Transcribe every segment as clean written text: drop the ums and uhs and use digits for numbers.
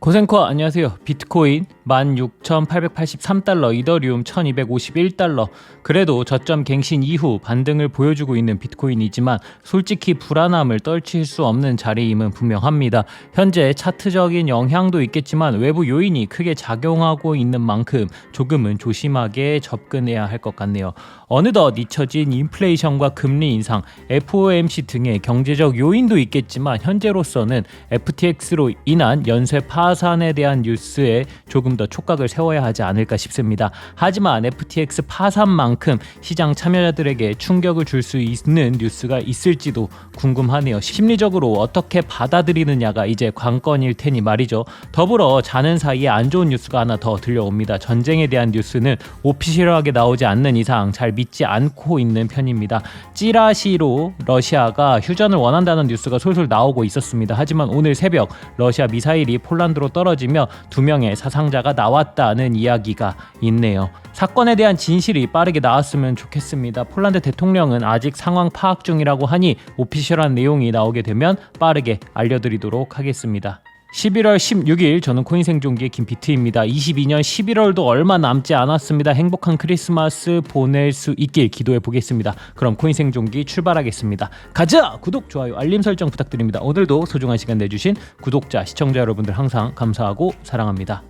고생커 안녕하세요. 비트코인 16,883달러, 이더리움 1,251달러. 그래도 저점 갱신 이후 반등을 보여주고 있는 비트코인이지만 솔직히 불안함을 떨칠 수 없는 자리임은 분명합니다. 현재 차트적인 영향도 있겠지만 외부 요인이 크게 작용하고 있는 만큼 조금은 조심하게 접근해야 할 것 같네요. 어느덧 잊혀진 인플레이션과 금리 인상, FOMC 등의 경제적 요인도 있겠지만 현재로서는 FTX로 인한 연쇄 파산에 대한 뉴스에 조금 더 촉각을 세워야 하지 않을까 싶습니다. 하지만 FTX 파산만큼 시장 참여자들에게 충격을 줄 수 있는 뉴스가 있을지도 궁금하네요. 심리적으로 어떻게 받아들이느냐가 이제 관건일 테니 말이죠. 더불어 자는 사이에 안 좋은 뉴스가 하나 더 들려옵니다. 전쟁에 대한 뉴스는 오피셜하게 나오지 않는 이상 잘 믿지 않고 있는 편입니다. 찌라시로 러시아가 휴전을 원한다는 뉴스가 솔솔 나오고 있었습니다. 하지만 오늘 새벽 러시아 미사일이 폴란드로 떨어지며 2명의 사상자가 나왔다는 이야기가 있네요. 사건에 대한 진실이 빠르게 나왔으면 좋겠습니다. 폴란드 대통령은 아직 상황 파악 중이라고 하니 오피셜한 내용이 나오게 되면 빠르게 알려드리도록 하겠습니다. 11월 16일 저는 코인생존기의 김비트입니다. 22년 11월도 얼마 남지 않았습니다. 행복한 크리스마스 보낼 수 있길 기도해 보겠습니다. 그럼 코인생존기 출발하겠습니다. 가자! 구독, 좋아요, 알림 설정 부탁드립니다. 오늘도 소중한 시간 내주신 구독자, 시청자 여러분들 항상 감사하고 사랑합니다.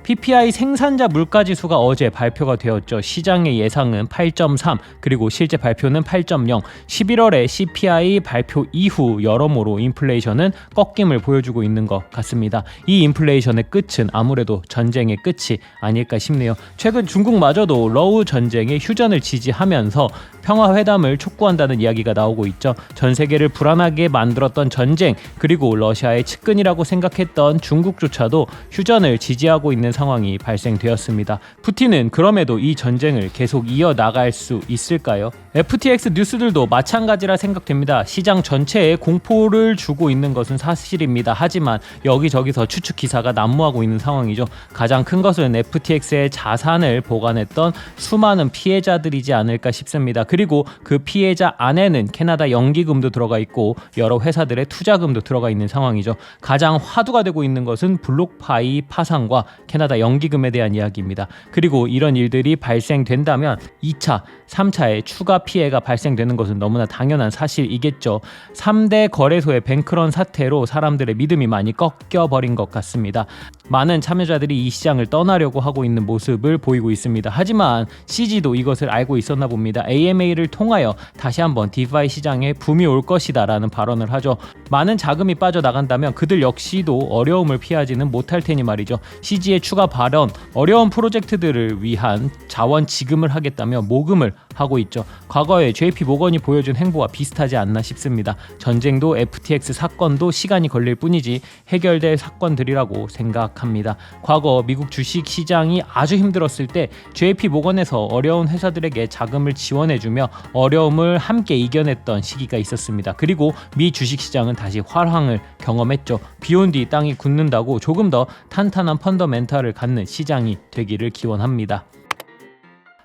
PPI 생산자 물가지수가 어제 발표가 되었죠. 시장의 예상은 8.3 그리고 실제 발표는 8.0. 11월에 CPI 발표 이후 여러모로 인플레이션은 꺾임을 보여주고 있는 것 같습니다. 이 인플레이션의 끝은 아무래도 전쟁의 끝이 아닐까 싶네요. 최근 중국마저도 러우 전쟁의 휴전을 지지하면서 평화회담을 촉구한다는 이야기가 나오고 있죠. 전 세계를 불안하게 만들었던 전쟁, 그리고 러시아의 측근이라고 생각했던 중국조차도 휴전을 지지하고 있는 상황이 발생되었습니다. 푸틴은 그럼에도 이 전쟁을 계속 이어나갈 수 있을까요? FTX 뉴스들도 마찬가지라 생각됩니다. 시장 전체에 공포를 주고 있는 것은 사실입니다. 하지만 여기저기서 추측 기사가 난무하고 있는 상황이죠. 가장 큰 것은 FTX의 자산을 보관했던 수많은 피해자들이지 않을까 싶습니다. 그리고 그 피해자 안에는 캐나다 연기금도 들어가 있고 여러 회사들의 투자금도 들어가 있는 상황이죠. 가장 화두가 되고 있는 것은 블록파이 파산과 캐나다 연기금에 대한 이야기입니다. 그리고 이런 일들이 발생된다면 2차, 3차의 추가 피해가 발생되는 것은 너무나 당연한 사실이겠죠. 3대 거래소의 뱅크런 사태로 사람들의 믿음이 많이 꺾여버린 것 같습니다. 많은 참여자들이 이 시장을 떠나려고 하고 있는 모습을 보이고 있습니다. 하지만 CG도 이것을 알고 있었나 봅니다. AMA를 통하여 다시 한번 디파이 시장에 붐이 올 것이다 라는 발언을 하죠. 많은 자금이 빠져나간다면 그들 역시도 어려움을 피하지는 못할 테니 말이죠. CG의 추가 발언, 어려운 프로젝트들을 위한 자원 지급을 하겠다며 모금을 하고 있죠. 과거에 JP 모건이 보여준 행보와 비슷하지 않나 싶습니다. 전쟁도 FTX 사건도 시간이 걸릴 뿐이지 해결될 사건들이라고 생각합니다. 과거 미국 주식 시장이 아주 힘들었을 때 JP 모건에서 어려운 회사들에게 자금을 지원해주며 어려움을 함께 이겨냈던 시기가 있었습니다. 그리고 미 주식 시장은 다시 활황을 경험했죠. 비온 뒤 땅이 굳는다고 조금 더 탄탄한 펀더멘탈을 갖는 시장이 되기를 기원합니다.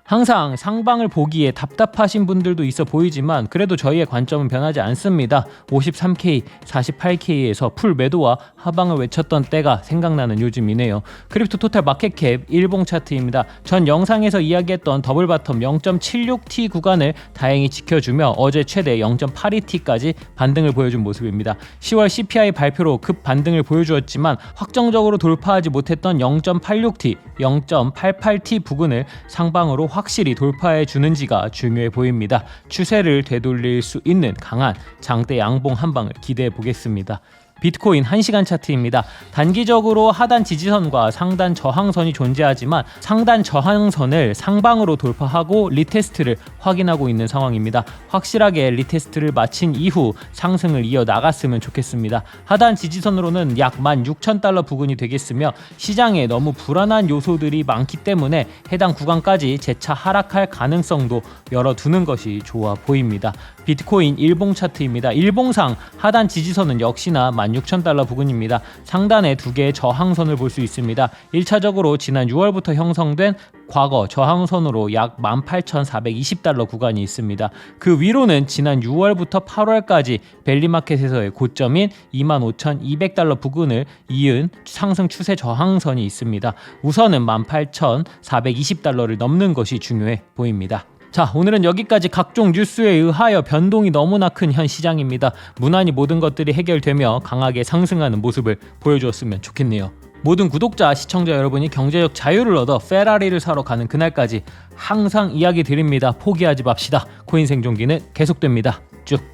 항상 상방을 보기에 답답하신 분들도 있어 보이지만 그래도 저희의 관점은 변하지 않습니다. 53K, 48K에서 풀 매도와 하방을 외쳤던 때가 생각나는 요즘이네요. 크립토 토탈 마켓캡 일봉 차트입니다. 전 영상에서 이야기했던 더블 바텀 0.76T 구간을 다행히 지켜주며 어제 최대 0.82T까지 반등을 보여준 모습입니다. 10월 CPI 발표로 급 반등을 보여주었지만 확정적으로 돌파하지 못했던 0.86T, 0.88T 부근을 상방으로 확실히 돌파해 주는지가 중요해 보입니다. 추세를 되돌릴 수 있는 강한 장대 양봉 한방을 기대해 보겠습니다. 비트코인 1시간 차트입니다. 단기적으로 하단 지지선과 상단 저항선이 존재하지만 상단 저항선을 상방으로 돌파하고 리테스트를 확인하고 있는 상황입니다. 확실하게 리테스트를 마친 이후 상승을 이어나갔으면 좋겠습니다. 하단 지지선으로는 약 16,000달러 부근이 되겠으며 시장에 너무 불안한 요소들이 많기 때문에 해당 구간까지 재차 하락할 가능성도 열어두는 것이 좋아 보입니다. 비트코인 일봉 차트입니다. 일봉상 하단 지지선은 역시나 16,000달러 부근입니다. 상단에 두 개의 저항선을 볼 수 있습니다. 1차적으로 지난 6월부터 형성된 과거 저항선으로 약 18,420달러 구간이 있습니다. 그 위로는 지난 6월부터 8월까지 벨리마켓에서의 고점인 25,200달러 부근을 이은 상승 추세 저항선이 있습니다. 우선은 18,420달러를 넘는 것이 중요해 보입니다. 자, 오늘은 여기까지. 각종 뉴스에 의하여 변동이 너무나 큰 현 시장입니다. 무난히 모든 것들이 해결되며 강하게 상승하는 모습을 보여주었으면 좋겠네요. 모든 구독자, 시청자 여러분이 경제적 자유를 얻어 페라리를 사러 가는 그날까지 항상 이야기 드립니다. 포기하지 맙시다. 코인 생존기는 계속됩니다. 쭉.